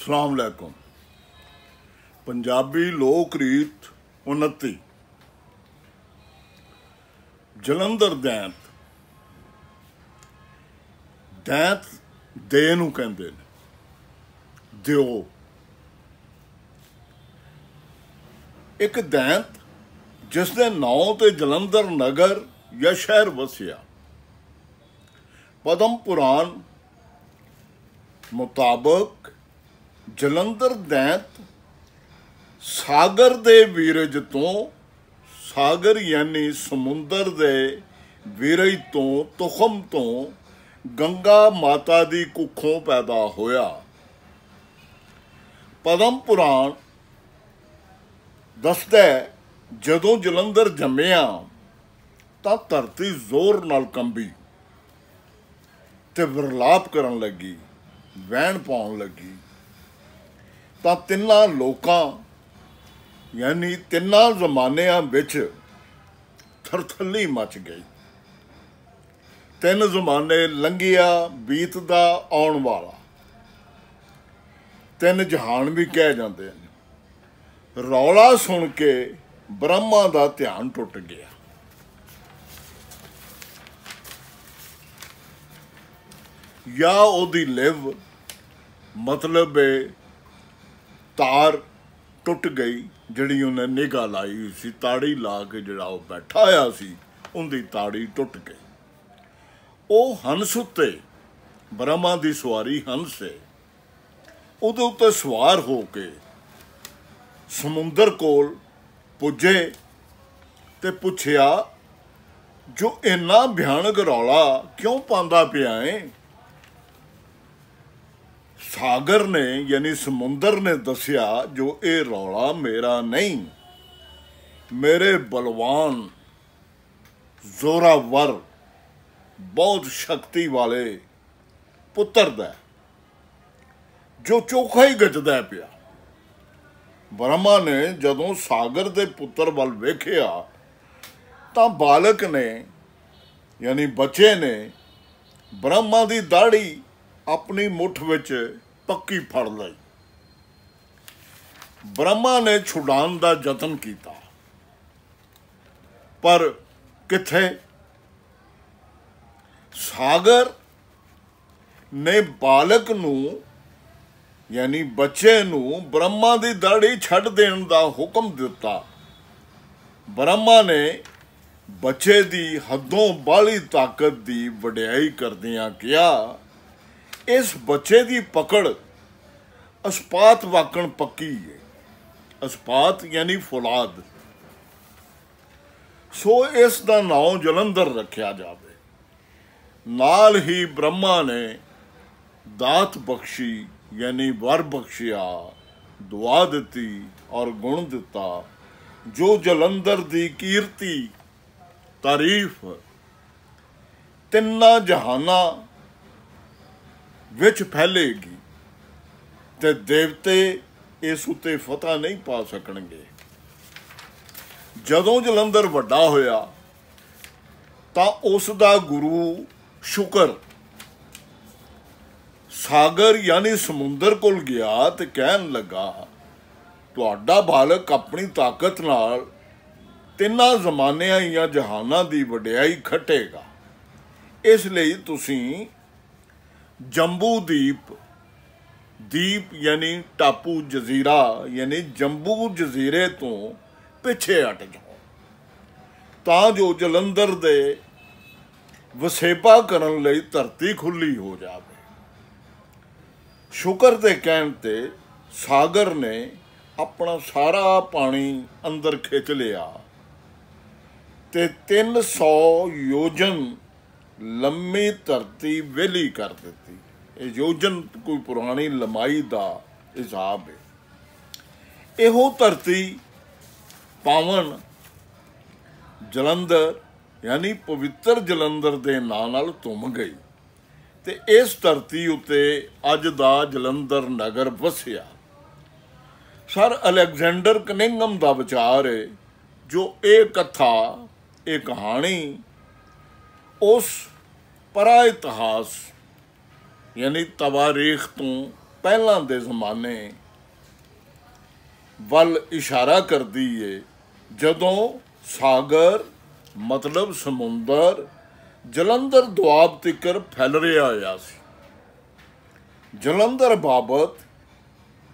ਸਲਾਮ ਅਲੈਕੁਮ। ਪੰਜਾਬੀ ਲੋਕ ਰੀਤ 29 ਜਲੰਧਰ ਦੈਂਤ ਦੇ ਨੂੰ ਕਹਿੰਦੇ ਨੇ, ਦਿਓ। ਇੱਕ ਦੈਂਤ ਜਿਸ ਦੇ ਨਾਂ ਤੇ ਜਲੰਧਰ ਨਗਰ ਜਾਂ ਸ਼ਹਿਰ ਵਸਿਆ। ਪਦਮ ਪੁਰਾਣ ਮੁਤਾਬਕ ਜਲੰਧਰ ਦੈਂਤ ਸਾਗਰ ਦੇ ਵੀਰਜ ਤੋਂ, ਸਾਗਰ ਯਾਨੀ ਸਮੁੰਦਰ ਦੇ ਵੀਰਜ ਤੋਂ, ਤੁਖਮ ਤੋਂ ਗੰਗਾ ਮਾਤਾ ਦੀ ਕੁੱਖੋਂ ਪੈਦਾ ਹੋਇਆ। ਪਦਮ ਪੁਰਾਣ ਦੱਸਦਾ ਜਦੋਂ ਜਲੰਧਰ ਜੰਮਿਆ ਤਾਂ ਧਰਤੀ ਜ਼ੋਰ ਨਾਲ ਕੰਬੀ ਤੇ ਵਿਰਲਾਪ ਕਰਨ ਲੱਗੀ, ਵਹਿਣ ਪਾਉਣ ਲੱਗੀ। ਤਾਂ ਤਿੰਨਾਂ ਲੋਕਾਂ ਯਾਨੀ ਤਿੰਨਾਂ ਜ਼ਮਾਨਿਆਂ ਵਿੱਚ ਥਰਥੱਲੀ ਮਚ ਗਈ। ਤਿੰਨ ਜ਼ਮਾਨੇ ਲੰਘਿਆ ਬੀਤਦਾ ਆਉਣ ਵਾਲਾ, ਤਿੰਨ ਜਹਾਨ ਵੀ ਕਹਿ ਜਾਂਦੇ ਨੇ। ਰੌਲਾ ਸੁਣ ਕੇ ਬ੍ਰਹਮਾ ਦਾ ਧਿਆਨ ਟੁੱਟ ਗਿਆ। ਜਾਂ ਉਹਦੀ ਲਿਵ ਮਤਲਬ ਤਾਰ ਟੁੱਟ ਗਈ, ਜਿਹੜੀ ਉਹਨੇ ਨਿਗਾਹ ਲਾਈ ਹੋਈ ਸੀ, ਤਾੜੀ ਲਾ ਕੇ ਜਿਹੜਾ ਉਹ ਬੈਠਾ ਹੋਇਆ ਸੀ, ਉਹਦੀ ਤਾੜੀ ਟੁੱਟ ਗਈ। ਉਹ ਹੰਸ ਉੱਤੇ, ਬ੍ਰਹਮਾ ਦੀ ਸਵਾਰੀ ਹੰਸ ਹੈ, ਉਹਦੇ ਉੱਤੇ ਸਵਾਰ ਹੋ ਕੇ ਸਮੁੰਦਰ ਕੋਲ ਪੁੱਜੇ ਤੇ ਪੁੱਛਿਆ, ਜੋ ਇੰਨਾ ਭਿਆਨਕ ਰੌਲਾ ਕਿਉਂ ਪਾਉਂਦਾ ਪਿਆ ਏ? ਸਾਗਰ ਨੇ ਯਾਨੀ ਸਮੁੰਦਰ ਨੇ ਦੱਸਿਆ, ਜੋ ਇਹ ਰੌਲਾ ਮੇਰਾ ਨਹੀਂ, ਮੇਰੇ ਬਲਵਾਨ ਜ਼ੋਰਾਵਰ ਬਹੁਤ ਸ਼ਕਤੀ ਵਾਲੇ ਪੁੱਤਰ ਦਾ, ਜੋ ਚੋਖਾ ਹੀ ਗੱਜਦਾ ਪਿਆ। ਬ੍ਰਹਮਾ ਨੇ ਜਦੋਂ ਸਾਗਰ ਦੇ ਪੁੱਤਰ ਵੱਲ ਵੇਖਿਆ ਤਾਂ ਬਾਲਕ ਨੇ ਯਾਨੀ ਬੱਚੇ ਨੇ ਬ੍ਰਹਮਾ ਦੀ ਦਾੜੀ ਆਪਣੀ ਮੁੱਠ ਵਿੱਚ ਪੱਕੀ ਫੜ ਲਈ। ਬ੍ਰਹਮਾ ਨੇ ਛੁਡਾਉਣ ਦਾ ਯਤਨ ਕੀਤਾ, ਪਰ ਕਿੱਥੇ? ਸਾਗਰ ਨੇ ਬਾਲਕ ਨੂੰ ਯਾਨੀ ਬੱਚੇ ਨੂੰ ਬ੍ਰਹਮਾ ਦੀ ਦਾੜੀ ਛੱਡ ਦੇਣ ਦਾ ਹੁਕਮ ਦਿੱਤਾ। ਬ੍ਰਹਮਾ ਨੇ ਬੱਚੇ ਦੀ ਹੱਦੋਂ ਬਾਹਲੀ ਤਾਕਤ ਦੀ ਵਡਿਆਈ ਕਰਦਿਆਂ ਕਿਹਾ, ਇਸ ਬੱਚੇ ਦੀ ਪਕੜ ਅਸਪਾਤ ਵਾਕਣ ਪੱਕੀ ਹੈ। ਅਸਪਾਤ ਯਾਨੀ ਫੌਲਾਦ, ਸੋ ਇਸ ਦਾ ਨਾਂ ਜਲੰਧਰ ਰੱਖਿਆ ਜਾਵੇ। ਨਾਲ ਹੀ ਬ੍ਰਹਮਾ ਨੇ ਦਾਤ ਬਖਸ਼ੀ ਯਾਨੀ ਵਰ ਬਖਸ਼ਿਆ, ਦੁਆ ਦਿੱਤੀ ਔਰ ਗੁਣ ਦਿੱਤਾ, ਜੋ ਜਲੰਧਰ ਦੀ ਕੀਰਤੀ ਤਾਰੀਫ ਤਿੰਨਾਂ ਜਹਾਨਾਂ ਵਿੱਚ ਫੈਲੇਗੀ ਤੇ ਦੇਵਤੇ ਇਸ ਉੱਤੇ ਫਤਹ ਨਹੀਂ ਪਾ ਸਕਣਗੇ। ਜਦੋਂ ਜਲੰਧਰ ਵੱਡਾ ਹੋਇਆ ਤਾਂ ਉਸ ਦਾ ਗੁਰੂ ਸ਼ੁਕਰ ਸਾਗਰ ਯਾਨੀ ਸਮੁੰਦਰ ਕੋਲ ਗਿਆ ਤੇ ਕਹਿਣ ਲੱਗਾ, ਤੁਹਾਡਾ ਬਾਲਕ ਆਪਣੀ ਤਾਕਤ ਨਾਲ ਤਿੰਨਾਂ ਜ਼ਮਾਨਿਆਂ ਜਾਂ ਜਹਾਨਾਂ ਦੀ ਵਡਿਆਈ ਖੱਟੇਗਾ। ਇਸ ਲਈ ਤੁਸੀਂ ਜੰਬੂ ਦੀਪ ਯਾਨੀ ਟਾਪੂ, ਜਜ਼ੀਰਾ ਯਾਨੀ ਜੰਬੂ ਜਜ਼ੀਰੇ ਤੋਂ ਪਿੱਛੇ ਹਟ ਜਾਓ, ਤਾਂ ਜੋ ਜਲੰਧਰ ਦੇ ਵਸੇਬਾ ਕਰਨ ਲਈ ਧਰਤੀ ਖੁੱਲੀ ਹੋ ਜਾਵੇ। ਸ਼ੁਕਰ ਦੇ ਕਹਿਣ ਤੇ ਸਾਗਰ ਨੇ ਆਪਣਾ ਸਾਰਾ ਪਾਣੀ ਅੰਦਰ ਖਿੱਚ ਲਿਆ ਤੇ 300 ਯੋਜਨ ਲੰਮੀ ਧਰਤੀ ਵਿਹਲੀ ਕਰ ਦਿੱਤੀ। ਇਹ ਯੋਜਨ ਕੋਈ ਪੁਰਾਣੀ ਲੰਮਾਈ ਦਾ ਹਿਸਾਬ ਹੈ। ਇਹੋ ਧਰਤੀ ਪਾਵਨ ਜਲੰਧਰ ਯਾਨੀ ਪਵਿੱਤਰ ਜਲੰਧਰ ਦੇ ਨਾਂ ਨਾਲ ਧੁੰਮ ਗਈ ਤੇ ਇਸ ਧਰਤੀ ਉੱਤੇ ਅੱਜ ਦਾ ਜਲੰਧਰ ਨਗਰ ਵਸਿਆ। ਸਰ ਅਲੈਗਜ਼ੈਂਡਰ ਕਨਿੰਗਮ ਦਾ ਵਿਚਾਰ ਹੈ, ਜੋ ਇਹ ਕਥਾ, ਇਹ ਕਹਾਣੀ ਉਸ ਪਰਾ ਇਤਿਹਾਸ ਯਾਨੀ ਤਵਾਰੀਖ ਤੋਂ ਪਹਿਲਾਂ ਦੇ ਜ਼ਮਾਨੇ ਵੱਲ ਇਸ਼ਾਰਾ ਕਰਦੀ ਏ, ਜਦੋਂ ਸਾਗਰ ਮਤਲਬ ਸਮੁੰਦਰ ਜਲੰਧਰ ਦੁਆਬ ਤਿੱਕਰ ਫੈਲ ਰਿਹਾ ਹੋਇਆ ਸੀ। ਜਲੰਧਰ ਬਾਬਤ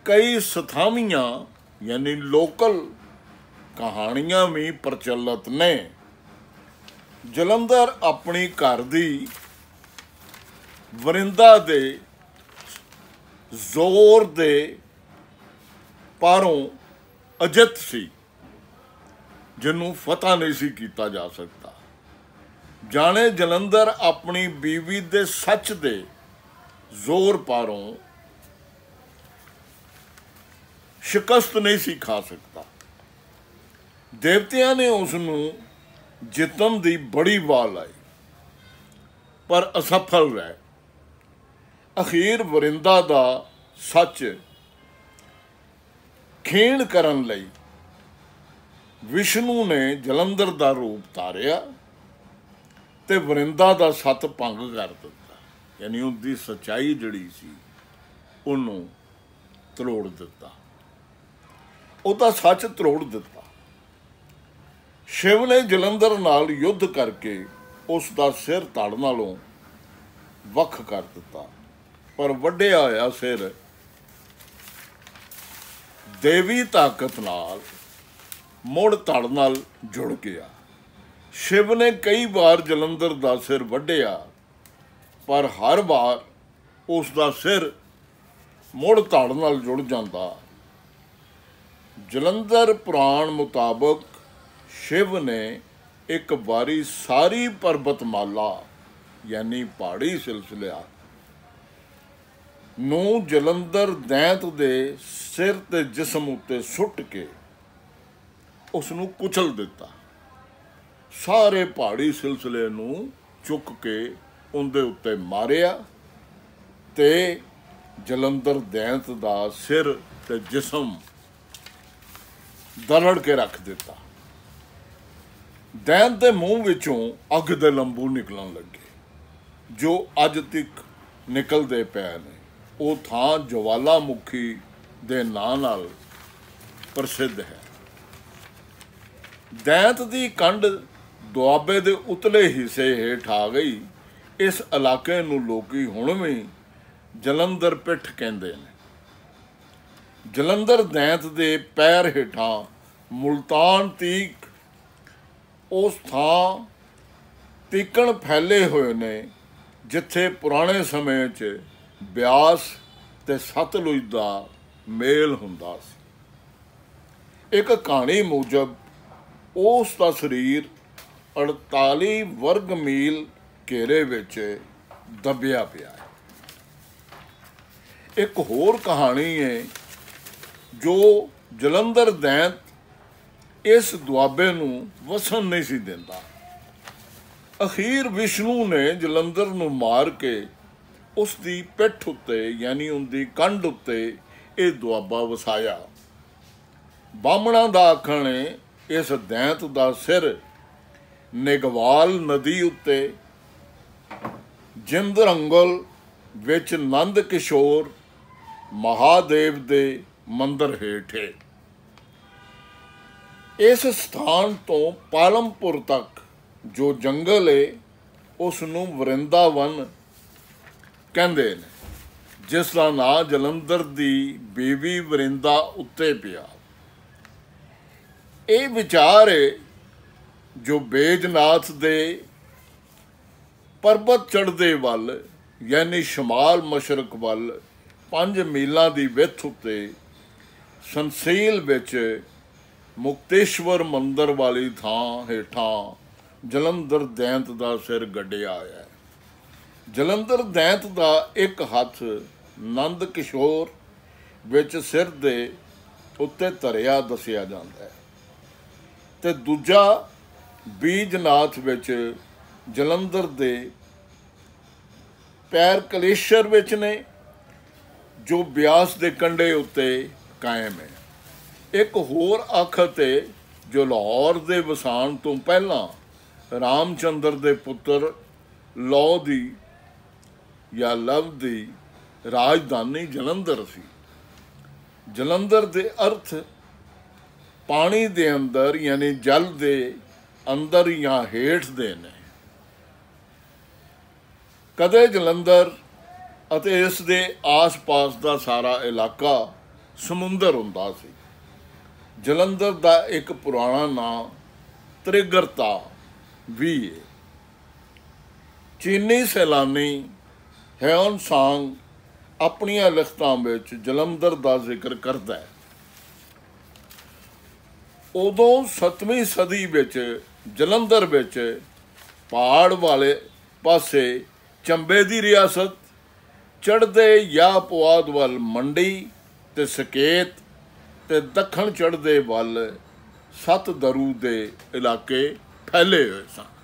ਕਈ ਸਥਾਵੀਆਂ ਯਾਨੀ ਲੋਕਲ ਕਹਾਣੀਆਂ ਵੀ ਪ੍ਰਚਲਿਤ ਨੇ। ਜਲੰਧਰ ਆਪਣੀ ਘਰ ਦੀ ਵਰਿੰਦਾ ਦੇ ਜ਼ੋਰ ਦੇ ਪਾਰੋਂ ਅਜਿੱਤ ਸੀ, ਜਿਹਨੂੰ ਫਤਹ ਨਹੀਂ ਸੀ ਕੀਤਾ ਜਾ ਸਕਦਾ। ਜਾਣੇ ਜਲੰਧਰ ਆਪਣੀ ਬੀਵੀ ਦੇ ਸੱਚ ਦੇ ਜ਼ੋਰ ਪਾਰੋਂ ਸ਼ਿਕਸਤ ਨਹੀਂ ਸੀ ਖਾ ਸਕਦਾ। ਦੇਵਤਿਆਂ ਨੇ ਉਸ ਨੂੰ ਜਿੱਤਣ ਦੀ ਬੜੀ ਵਾਹ ਲਾਈ, ਪਰ ਅਸਫਲ ਰਹੇ। ਅਖੀਰ ਵਰਿੰਦਾ ਦਾ ਸੱਚ ਖੇਣ ਕਰਨ ਲਈ ਵਿਸ਼ਨੂੰ ਨੇ ਜਲੰਧਰ ਦਾ ਰੂਪ ਧਾਰਿਆ ਤੇ ਵਰਿੰਦਾ ਦਾ ਸੱਤ ਭੰਗ ਕਰ ਦਿੱਤਾ, ਯਾਨੀ ਉਹਦੀ ਸੱਚਾਈ ਜਿਹੜੀ ਸੀ ਉਹਨੂੰ ਤਰੋੜ ਦਿੱਤਾ, ਉਹਦਾ ਸੱਚ ਤਰੋੜ ਦਿੱਤਾ। ਸ਼ਿਵ ਨੇ ਜਲੰਧਰ ਨਾਲ ਯੁੱਧ ਕਰਕੇ ਉਸ ਦਾ ਸਿਰ ਧੜ ਨਾਲੋਂ ਵੱਖ ਕਰ ਦਿੱਤਾ, ਪਰ ਵੱਢਿਆ ਹੋਇਆ ਸਿਰ ਦੇਵੀ ਤਾਕਤ ਨਾਲ ਮੁੜ ਧੜ ਨਾਲ ਜੁੜ ਗਿਆ। ਸ਼ਿਵ ਨੇ ਕਈ ਵਾਰ ਜਲੰਧਰ ਦਾ ਸਿਰ ਵੱਢਿਆ, ਪਰ ਹਰ ਵਾਰ ਉਸ ਦਾ ਸਿਰ ਮੁੜ ਧੜ ਨਾਲ ਜੁੜ ਜਾਂਦਾ। ਜਲੰਧਰ ਪੁਰਾਣ ਮੁਤਾਬਕ ਸ਼ਿਵ ਨੇ ਇੱਕ ਵਾਰੀ ਸਾਰੀ ਪਰਬਤਮਾਲਾ ਯਾਨੀ ਪਹਾੜੀ ਸਿਲਸਿਲਾ ਨੂੰ ਜਲੰਧਰ ਦੈਂਤ ਦੇ ਸਿਰ ਤੇ ਜਿਸਮ ਉੱਤੇ ਸੁੱਟ ਕੇ ਉਸ ਨੂੰ ਕੁਚਲ ਦਿੱਤਾ। ਸਾਰੇ ਪਹਾੜੀ ਸਿਲਸਿਲੇ ਨੂੰ ਚੁੱਕ ਕੇ ਉਹਦੇ ਉੱਤੇ ਮਾਰਿਆ ਤੇ ਜਲੰਧਰ ਦੈਂਤ ਦਾ ਸਿਰ ਤੇ ਜਿਸਮ ਦਰੜ ਕੇ ਰੱਖ ਦਿੱਤਾ। ਦੈਂਤ ਦੇ ਮੂੰਹ ਵਿੱਚੋਂ ਅੱਗ ਦੇ ਲੰਬੂ ਨਿਕਲਣ ਲੱਗੇ, ਜੋ ਅੱਜ ਤੱਕ ਨਿਕਲਦੇ ਪਏ ਨੇ। ਉਹ ਥਾਂ ਜਵਾਲਾਮੁਖੀ ਦੇ ਨਾਂ ਨਾਲ ਪ੍ਰਸਿੱਧ ਹੈ। ਦੈਂਤ ਦੀ ਕੰਡ ਦੁਆਬੇ ਦੇ ਉਤਲੇ ਹਿੱਸੇ ਹੇਠ ਆ ਗਈ। ਇਸ ਇਲਾਕੇ ਨੂੰ ਲੋਕੀ ਹੁਣ ਵੀ ਜਲੰਧਰ ਪਿੱਠ ਕਹਿੰਦੇ ਨੇ। ਜਲੰਧਰ ਦੈਂਤ ਦੇ ਪੈਰ ਹੇਠਾਂ ਮੁਲਤਾਨ ਤੀਕ ਉਸ ਥਾਂ ਤੀਕਣ ਫੈਲੇ ਹੋਏ ਨੇ ਜਿੱਥੇ ਪੁਰਾਣੇ ਸਮੇਂ 'ਚ ਬਿਆਸ ਤੇ ਸਤਲੁਜ ਦਾ ਮੇਲ ਹੁੰਦਾ ਸੀ। ਇੱਕ ਕਹਾਣੀ ਮੁਜਬ ਉਸ ਦਾ ਸਰੀਰ 48 ਵਰਗ ਮੀਲ ਘੇਰੇ ਵਿੱਚ ਦੱਬਿਆ ਪਿਆ ਹੈ। ਇੱਕ ਹੋਰ ਕਹਾਣੀ ਹੈ ਜੋ ਜਲੰਧਰ ਦੈਂਤ ਇਸ ਦੁਆਬੇ ਨੂੰ ਵਸਣ ਨਹੀਂ ਸੀ ਦਿੰਦਾ। ਅਖੀਰ ਵਿਸ਼ਨੂੰ ਨੇ ਜਲੰਧਰ ਨੂੰ ਮਾਰ ਕੇ ਉਸ ਦੀ ਪਿੱਠ ਉੱਤੇ ਯਾਨੀ ਉਹਦੀ ਕੰਧ ਉੱਤੇ ਇਹ ਦੁਆਬਾ ਵਸਾਇਆ। ਬਾਹਮਣਾਂ ਦਾ ਆਖਣ ਹੈ ਇਸ ਦੈਂਤ ਦਾ ਸਿਰ ਨਿਗਵਾਲ ਨਦੀ ਉੱਤੇ ਜਿੰਦਰੰਗਲ ਵਿੱਚ ਨੰਦ ਕਿਸ਼ੋਰ ਮਹਾਦੇਵ ਦੇ ਮੰਦਰ ਹੇਠ ਹੈ। ਇਸ ਸਥਾਨ ਤੋਂ ਪਾਲਮਪੁਰ ਤੱਕ ਜੋ ਜੰਗਲ ਹੈ ਉਸ ਨੂੰ ਵਰਿੰਦਾਵਨ ਕਹਿੰਦੇ ਨੇ, ਜਿਸ ਦਾ ਨਾਂ ਜਲੰਧਰ ਦੀ ਬੀਵੀ ਵਰਿੰਦਾ ਉੱਤੇ ਪਿਆ। ਇਹ ਵਿਚਾਰ ਹੈ ਜੋ ਬੈਜਨਾਥ ਦੇ ਪਰਬਤ ਚੜ੍ਹਦੇ ਵੱਲ ਯਾਨੀ ਸ਼ਮਾਲ ਮਸ਼ਰਕ ਵੱਲ 5 ਮੀਲਾਂ ਦੀ ਵਿੱਥ ਉੱਤੇ ਸੰਸੀਲ ਵਿੱਚ ਮੁਕਤੇਸ਼ਵਰ ਮੰਦਰ ਵਾਲੀ ਥਾਂ ਹੇਠਾਂ ਜਲੰਧਰ ਦੈਂਤ ਦਾ ਸਿਰ ਗੱਡਿਆ ਹੋਇਆ ਹੈ। ਜਲੰਧਰ ਦੈਂਤ ਦਾ ਇੱਕ ਹੱਥ ਨੰਦ ਕਿਸ਼ੋਰ ਵਿੱਚ ਸਿਰ ਦੇ ਉੱਤੇ ਧਰਿਆ ਦੱਸਿਆ ਜਾਂਦਾ ਹੈ ਤੇ ਦੂਜਾ ਬੀਜਨਾਥ ਵਿੱਚ ਜਲੰਧਰ ਦੇ ਪੈਰ ਕਲੇਸ਼ਰ ਵਿੱਚ ਨੇ, ਜੋ ਬਿਆਸ ਦੇ ਕੰਢੇ ਉੱਤੇ ਕਾਇਮ ਹੈ। ਇੱਕ ਹੋਰ ਅੱਖ ਤੇ ਜੋ ਲਾਹੌਰ ਦੇ ਵਸਾਣ ਤੋਂ ਪਹਿਲਾਂ ਰਾਮਚੰਦਰ ਦੇ ਪੁੱਤਰ ਲੌ ਦੀ ਜਾਂ ਲਵ ਦੀ ਰਾਜਧਾਨੀ ਜਲੰਧਰ ਸੀ। ਜਲੰਧਰ ਦੇ ਅਰਥ ਪਾਣੀ ਦੇ ਅੰਦਰ ਯਾਨੀ ਜਲ ਦੇ ਅੰਦਰ ਜਾਂ ਹੇਠ ਦੇ ਨੇ। ਕਦੇ ਜਲੰਧਰ ਅਤੇ ਇਸ ਦੇ ਆਸ-ਪਾਸ ਦਾ ਸਾਰਾ ਇਲਾਕਾ ਸਮੁੰਦਰ ਹੁੰਦਾ ਸੀ। ਜਲੰਧਰ ਦਾ ਇੱਕ ਪੁਰਾਣਾ ਨਾਂ ਤ੍ਰਿਗਰਤਾ ਵੀ ਹੈ। ਚੀਨੀ ਸੈਲਾਨੀ ਹਿਊਨ ਸਾਂਗ ਆਪਣੀਆਂ ਲਿਖਤਾਂ ਵਿੱਚ ਜਲੰਧਰ ਦਾ ਜ਼ਿਕਰ ਕਰਦਾ ਹੈ। ਉਦੋਂ 7ਵੀਂ ਸਦੀ ਵਿੱਚ ਜਲੰਧਰ ਵਿੱਚ ਪਹਾੜ ਵਾਲੇ ਪਾਸੇ ਚੰਬੇ ਦੀ ਰਿਆਸਤ, ਚੜ੍ਹਦੇ ਯਾਪਵਾਦ ਵੱਲ ਮੰਡੀ ਤੇ ਸਕੇਤ ਤੇ ਦੱਖਣ ਚੜ੍ਹਦੇ ਵੱਲ ਸਤਦਰੂ ਦੇ ਇਲਾਕੇ ਫੈਲੇ ਹੋਏ ਸਨ।